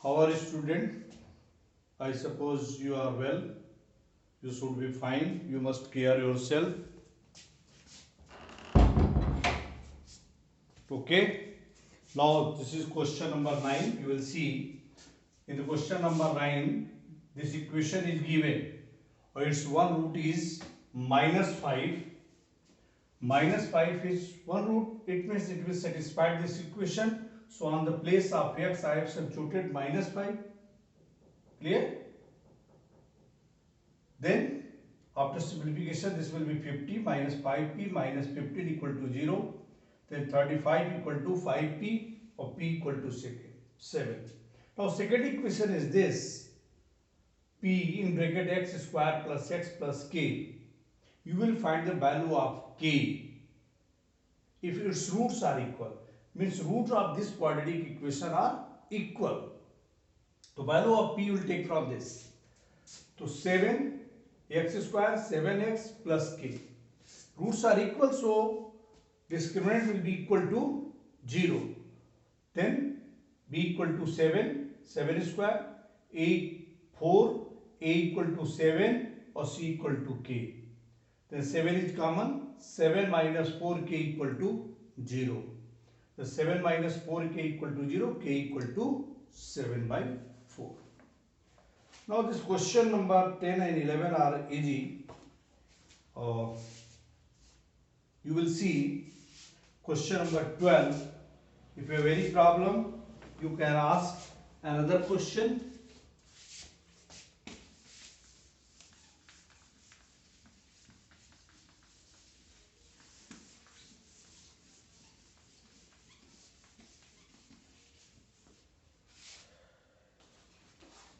How are you, student? I suppose you are well. You should be fine. You must care yourself. Okay. Now this is question number 9. You will see in the question number 9, this equation is given. Its one root is -5. -5 is one root. It means it will satisfy this equation. So on the place of x, I have substituted -5. Clear? Then after simplification, this will be 50 minus 5p minus 15 equal to 0. Then 35 equal to 5p or p equal to 7. Now second equation is this. P in bracket x square plus x plus k. You will find the value of k if its roots are equal. Means roots of this quadratic equation are equal. The value of p will take from this. So 7 x square 7x plus k. Roots are equal, so discriminant will be equal to 0. Then b equal to 7 square, a 4, a equal to 7 or c equal to k. Then 7 is common, 7 minus 4k equal to 0. The 7 minus 4k equal to 0, k equal to 7 by 4. Now this question number 10 and 11 are easy. You will see question number 12. If you have any problem, you can ask another question.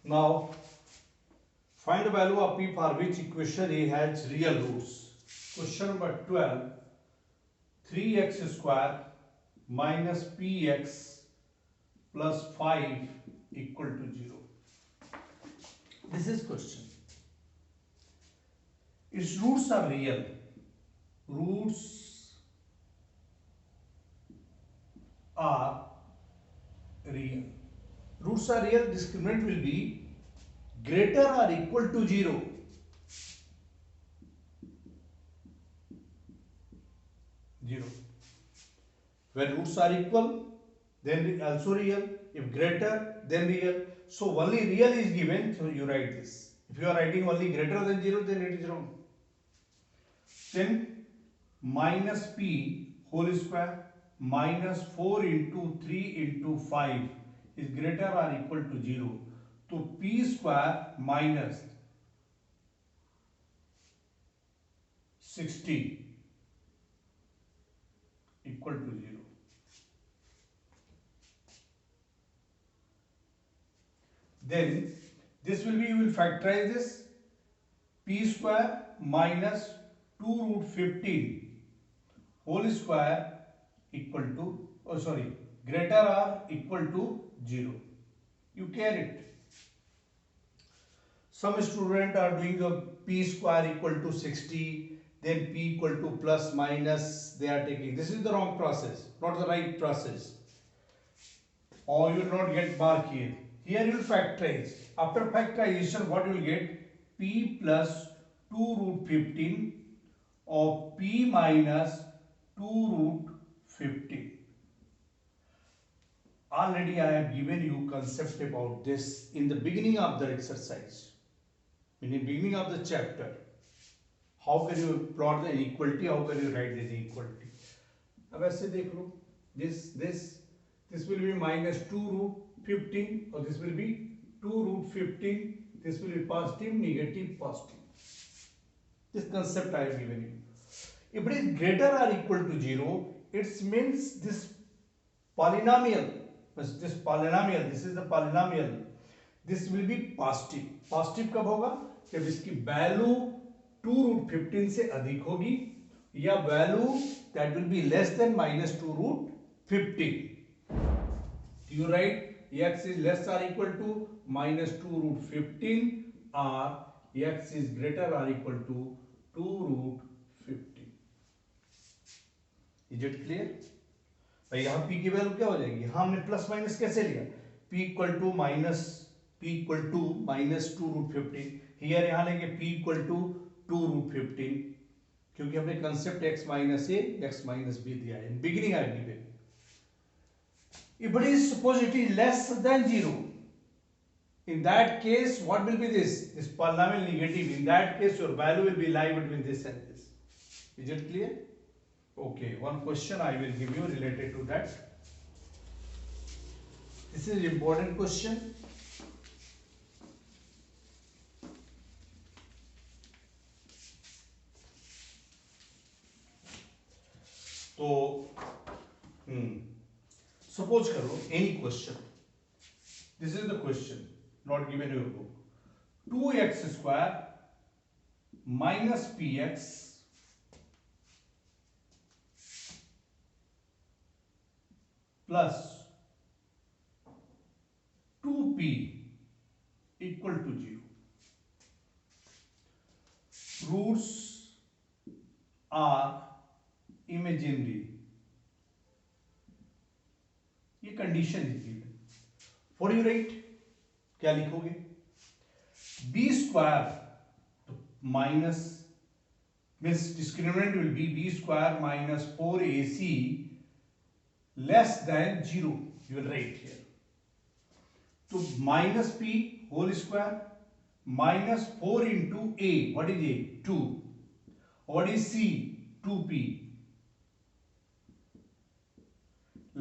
Now find the value of p for which equation A has real roots. Question number 12. 3x square minus px plus 5 equal to 0. This is question. Its roots are real. Roots are real. Roots are real. Discriminant will be greater or equal to 0. When roots are equal, then also real. If greater, then real. So only real is given, so you write this. If you are writing only greater than 0, then it is wrong. Then minus p whole square minus 4 into 3 into 5 is greater or equal to 0. So p square minus 60 equal to 0. Then this will be, you will factorize this, p square minus 2 root 15 whole square equal to, greater or equal to 0. You carry it. Some students are doing the p square equal to 60, then p equal to plus minus they are taking. This is the wrong process, not the right process. Or you will not get mark here. Here you will factorize. After factorization, what you will get? P plus 2 root 15 or p minus 2 root 15. Already I have given you concept about this in the beginning of the exercise. In the beginning of the chapter. How can you plot the inequality? How can you write the inequality? अब ऐसे देख लो. This will be minus 2 root 15 or this will be 2 root 15. This will be positive, negative, positive. This concept I have given you. If it is greater or equal to 0, it means this polynomial, this is the polynomial. This will be positive. Positive कब होगा? जब इसकी value 2 root 15 से अधिक होगी या value that will be less than minus 2 root 15. You write x is less or equal to minus 2 root 15 or x is greater or equal to 2 root 15. Is it clear? भाई यहाँ p की value क्या हो जाएगी? यहाँ हमने plus minus कैसे लिया? p equal to minus 2 √15। Here यहाँ लेंगे p इक्वल टू 2 √15, क्योंकि हमने concept x minus a x minus b दिया है in beginning I given. If it is suppose it is less than 0, in that case what will be this? This polynomial negative. In that case your value will be lie between this and this. Is it clear? Okay, one question I will give you related to that. This is important question. तो suppose करो any question. This is the question, not given in your book. 2x square minus px plus 2p equal to 0. Roots are imaginary. ये condition is given. What you write, क्या लिखोगे? B square तो minus means discriminant will be B square minus 4ac less than 0, you will write here. तो minus P whole square minus 4 into A, what is A 2, what is C 2p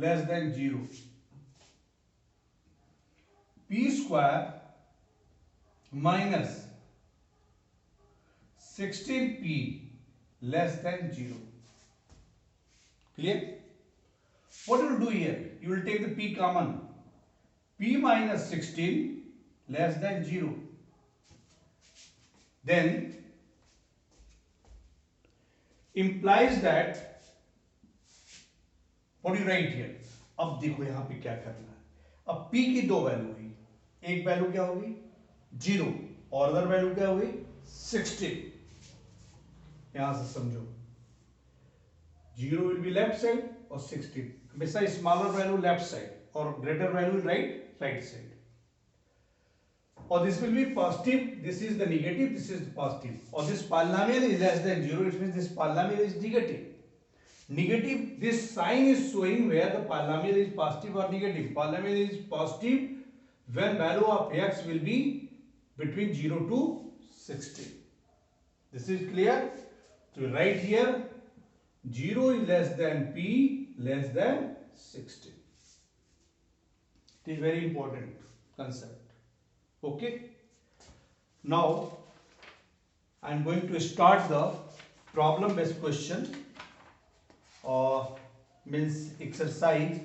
less than 0, p square minus 16p less than 0. Clear? What you will do here? You will take the p common. P minus 16 less than 0. Then implies that what do you write here? अब देखो यहां पे क्या करना है। अब p की दो वैल्यू हुई, एक वैल्यू क्या होगी 0 और अदर वैल्यू क्या होगी 16। यहां से समझो 0 विल बी लेफ्ट साइड और 16 हमेशा स्मॉलर वैल्यू लेफ्ट साइड और ग्रेटर वैल्यू राइट साइड। और this will be positive, this is the negative, this is positive, और this polynomial is less than 0, it means this polynomial is negative. Negative, this sign is showing where the polynomial is positive or negative. Polynomial is positive when value of x will be between 0 to 16. This is clear? So right here 0 is less than p less than 16. It is very important concept. Okay. Now I am going to start the problem based question. Means exercise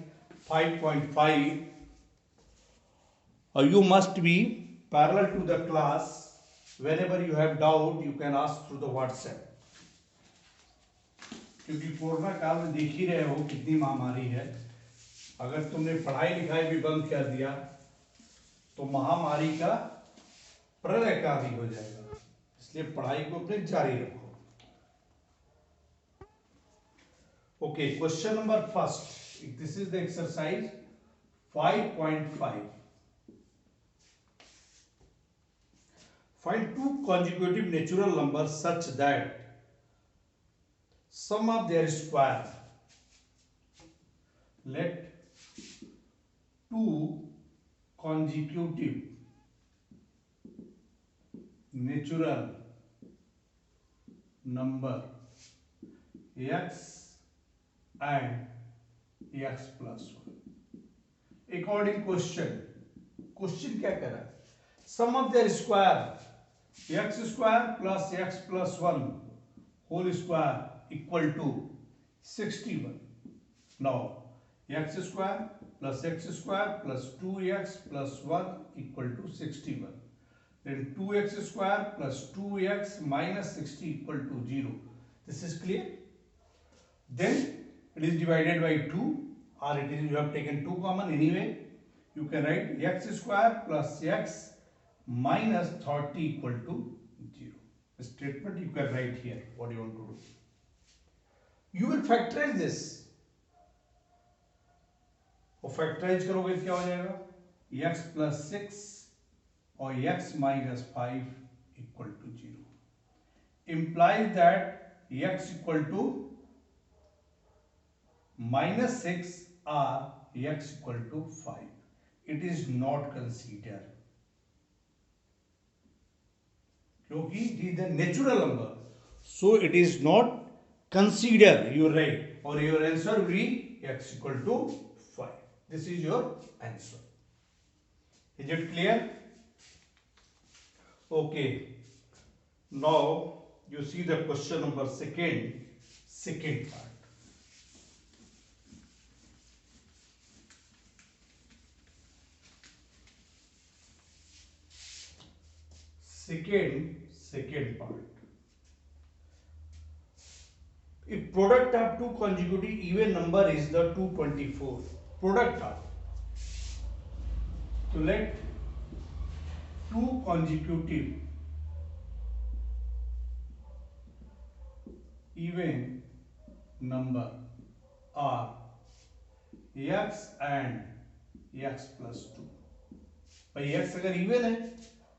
5.5. You must be parallel to the class. Whenever you have doubt, you can ask through the WhatsApp. क्योंकि corona काल में देख ही रहे हो कितनी महामारी है। अगर तुमने पढ़ाई लिखाई भी बंद कर दिया तो महामारी का प्रलयकारी हो जाएगा, इसलिए पढ़ाई को अपने जारी रखो। Okay, question number first. This is the exercise 5.5. Find two consecutive natural numbers such that sum of their square. Let two consecutive natural number x and x plus 1 according question क्या कह रहा है? sum of their square x square plus x plus 1 whole square equal to 61. Now x square plus x square plus 2x plus 1 equal to 61. Then 2x square plus 2x minus 60 equal to 0. This is clear? Then it is divided by 2, or it is you have taken 2 common anyway. You can write x square plus x minus 30 equal to 0. The statement you can write here. What do you want to do? You will factorize this. और factorize करोगे क्या हो जाएगा? x plus 6 or x minus 5 equal to 0. Implies that x equal to minus 6 or x equal to 5. It is not considered. क्योंकि it is the natural number. So it is not considered. You write or your answer will be x equal to 5. This is your answer. Is it clear? Okay. Now you see the question number second part. Second part. If product of two consecutive even number is the 224, product of, so let two consecutive even number are x and x plus 2. भाई x अगर even है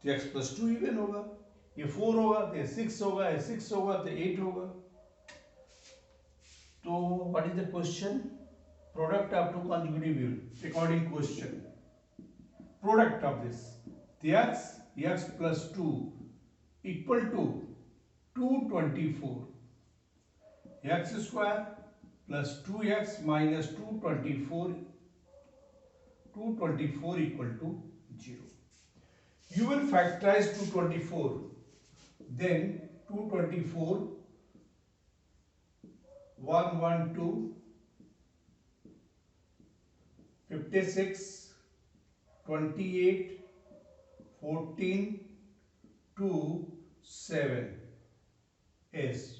तो x plus 2 even होगा, ये 4 होगा तो ये 6 होगा, ये 6 होगा तो 8 होगा. तो what is the question? Product of two consecutive even according question. Product of this, the x plus 2 equal to 224, x square plus 2x minus 224 equal to 0. You will factorize 224, then 224 112 56 28 14 2 7 is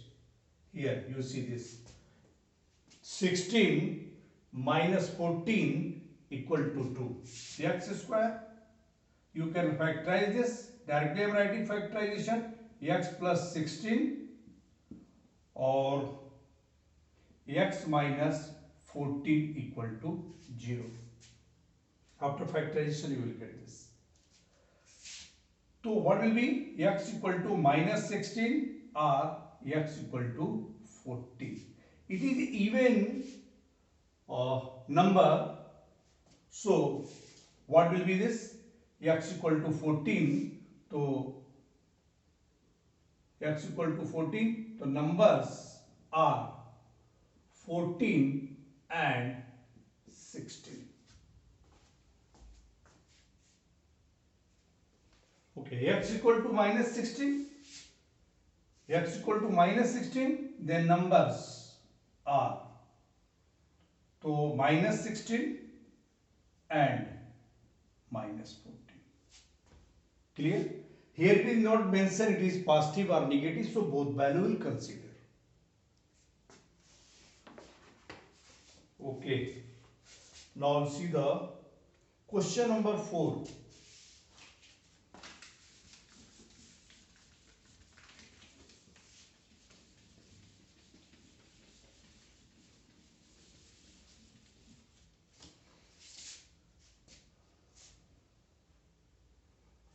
here. You see this 16 minus 14 equal to 2. X square. You can factorize this. Directly I am writing factorization. X plus 16 or x minus 14 equal to 0. After factorization you will get this. So what will be x equal to minus 16 or x equal to 14. It is even number. So what will be this? X equal to 14. So x equal to 14. The numbers are 14 and 16. Okay, x equal to minus 16. X equal to minus 16. Then numbers are so minus 16 and minus 14. Clear? Here it is not mentioned it is positive or negative, so both value will consider. Okay. Now see the question number 4.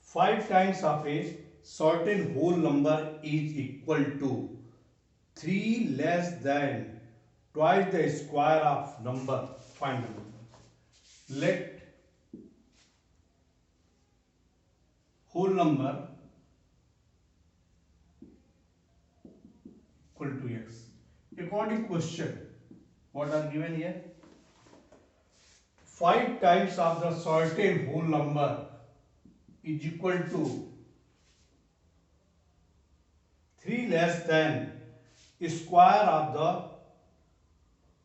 Five times of a certain whole number is equal to 3 less than twice the square of number. Find the number. Let whole number equal to x. According question, what are given here? 5 times of the certain whole number is equal to 3 less than square of the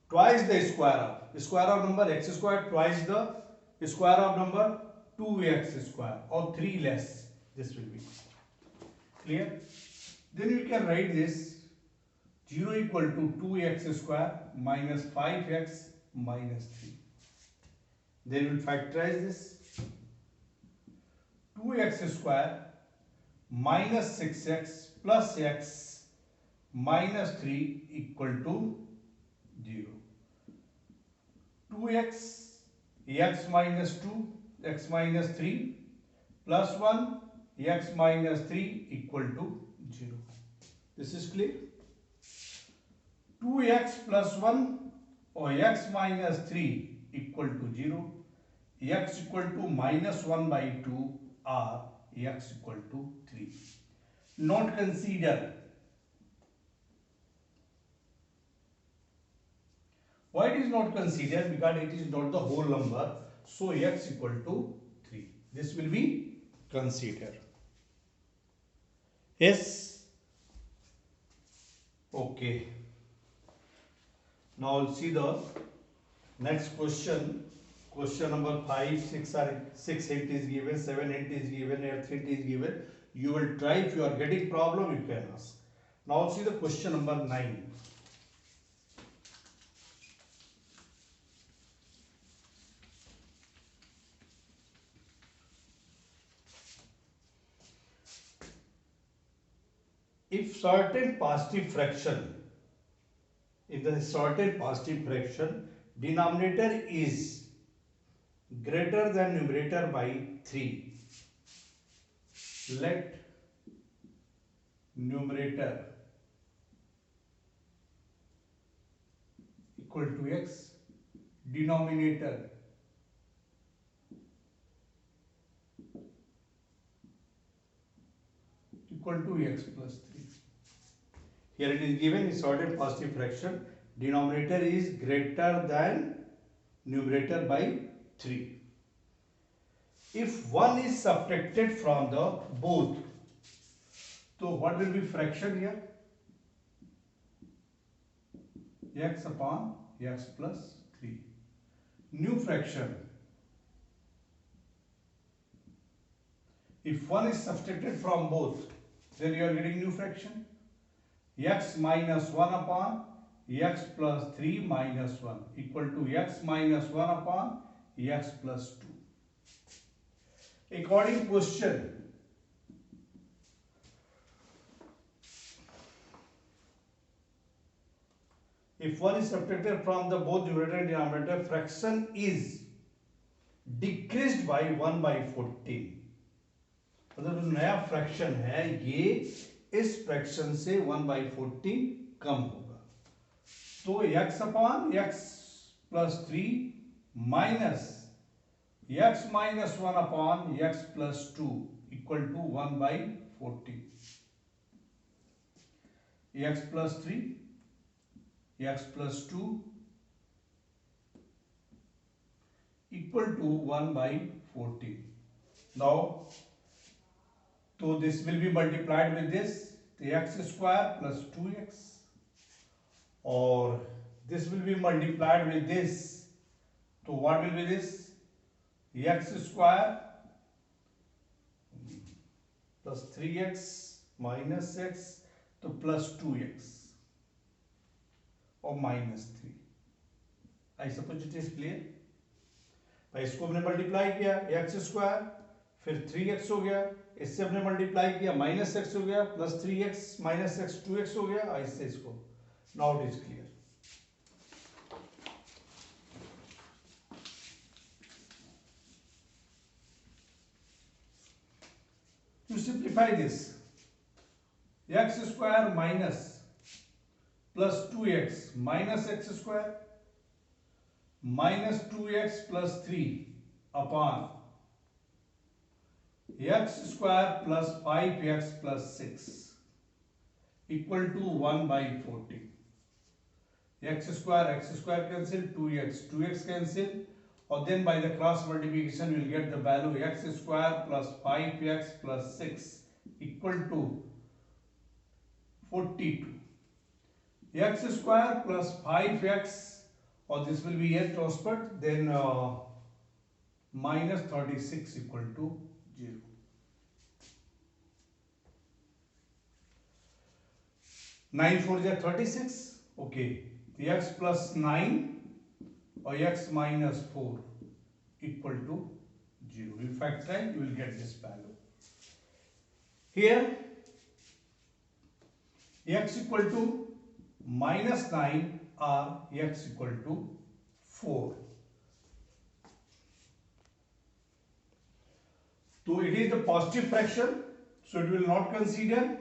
twice the square of number x square twice the square of number 2x square or 3 less. This will be clear. Then we can write this 0 equal to 2x square minus 5x minus 3. Then we will factorize this. 2x square minus 6x plus x minus 3 equal to 0. 2x, x minus 2, x minus 3 plus 1 x minus 3 equal to 0. This is clear. 2x plus 1 or x minus 3 equal to 0. X equal to minus 1 by 2 or x equal to 3. Not consider. Why it is not considered? Because it is not the whole number. So x equal to 3. This will be considered. Yes. Okay. Now see the next question. Question number 5, 6 hint is given, 7 hint is given, 8 hint is given. You will try. If you are getting problem, you can ask. Now see the question number 9. If certain positive fraction, in the certain positive fraction, denominator is greater than numerator by 3, let numerator equal to x, denominator equal to x plus 3. Here it is given in sorted positive fraction, denominator is greater than numerator by 3. If 1 is subtracted from the both, so what will be fraction here? X upon x plus 3. New fraction. If 1 is subtracted from both, then you are getting new fraction. X minus 1 upon x plus 3 minus 1 equal to x minus 1 upon x plus 2. According question, if 1 is subtracted from the both numerator and denominator, fraction is decreased by 1 by 14. मतलब जो नया fraction है ये इस fraction से 1 by 14 कम होगा. तो x upon x plus 3 minus x minus 1 upon x plus 2 equal to 1 by 14. x plus 3, x plus 2 equal to 1 by 14. Now, so this will be multiplied with this, the x square plus 2x, or this will be multiplied with this. So what will be this? X square plus 3x minus x to plus 2x or minus 3. I suppose it is clear. भाई इसको हमने multiply किया x square, फिर 3x हो गया, इससे हमने multiply किया माइनस एक्स हो गया, plus 3x minus x 2x हो गया. ऐसे इसको. Now it is clear. To simplify this, x square minus plus 2x minus x square minus 2x plus 3 upon x square plus 5x plus 6 equal to 1 by 40. x square cancel, 2x cancel, or then by the cross multiplication you will get the value x square plus 5x plus 6 equal to 42. X square plus 5x, or this will be here transferred, then minus 36 equal to 0. Nine 4 is 36. Okay, the x plus 9 or x minus 4 equal to 0. You factorize, you will get this value. Here x equal to minus 9 or x equal to 4. So it is the positive fraction, so it will not consider.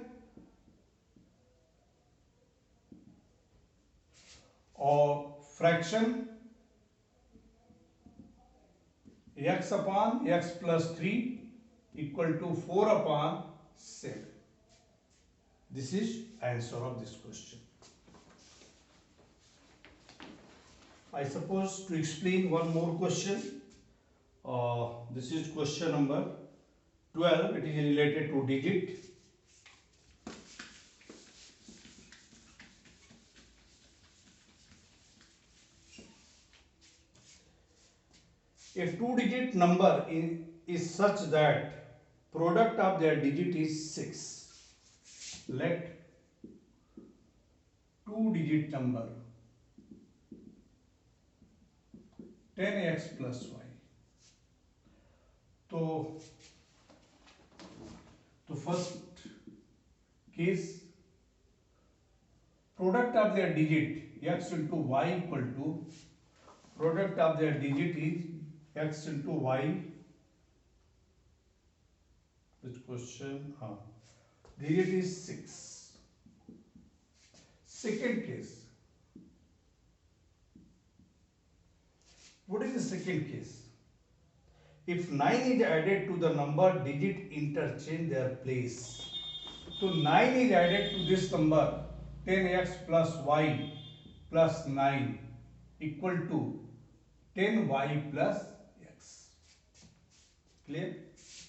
Or fraction x upon x plus 3 equal to 4 upon 7. This is answer of this question. I suppose to explain one more question. This is question number 12. It is related to digit. If two-digit number is such that product of their digit is 6, let two-digit number 10x plus y. So first case, product of their digit x into y equal to product of their digit is x into y. Which question? Digit is 6. Second case. What is the second case? If 9 is added to the number, digit interchange their place. So 9 is added to this number 10x plus y plus 9 equal to 10y plus x. Clear?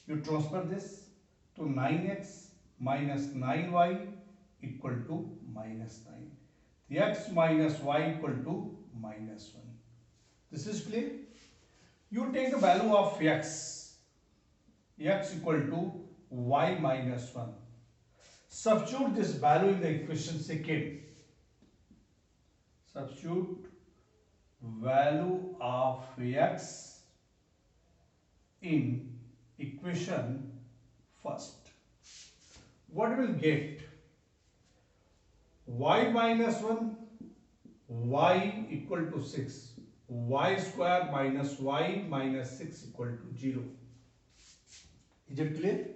You transfer this to 9x minus 9y equal to minus 9. The x minus y equal to minus 1. This is clear? You take the value of x equal to y minus 1. Substitute this value in the equation second. Substitute value of x in equation first. What will get? Y minus 1, y equal to 6. Y square minus y minus 6 equal to 0. Is it clear?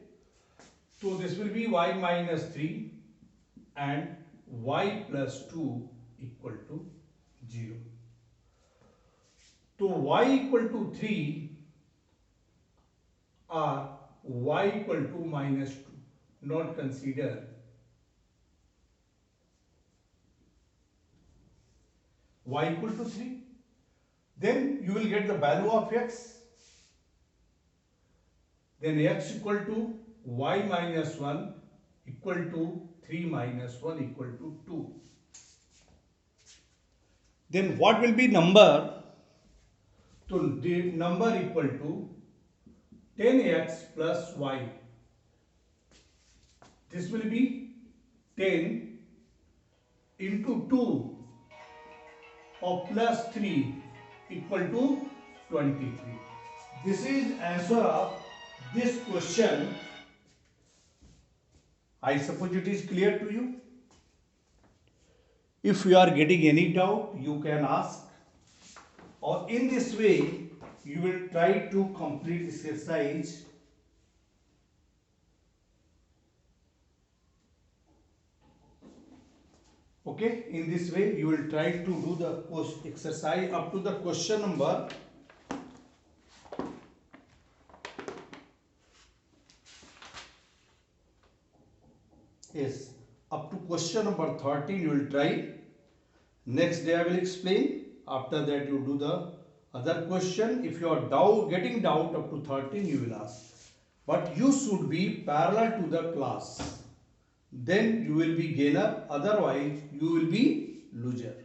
So this will be y minus 3 and y plus 2 equal to 0. So y equal to 3 or y equal to minus 2. Not consider y equal to 3. Then you will get the value of x. Then x equal to y minus 1 equal to 3 minus 1 equal to 2. Then what will be number? So the number equal to 10x plus y. This will be 10 into 2 or plus 3 equal to 23. This is answer of this question. I suppose it is clear to you. If you are getting any doubt, you can ask, or in this way you will try to complete this exercise. Okay, in this way you will try to do the exercise up to the question number yes, up to question number 13 you will try. Next day I will explain. After that you do the other question. If you are getting doubt up to 13 you will ask. But you should be parallel to the class. Then you will be gainer, otherwise you will be loser.